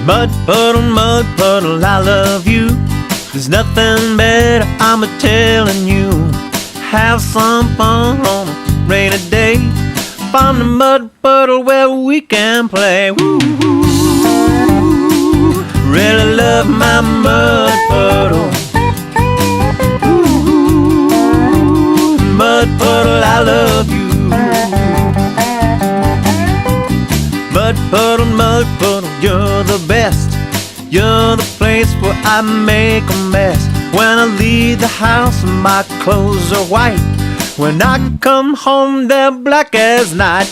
Mud puddle, I love you. There's nothing better, I'm a-telling you. Have some fun on a rainy day. Find a mud puddle where we can play. Woo, woo, woo. Really love my mud puddle. Ooh, mud puddle, I love you. Mud puddle, you're the best. You're the place where I make a mess. When I leave the house, my clothes are white. When I come home, they're black as night.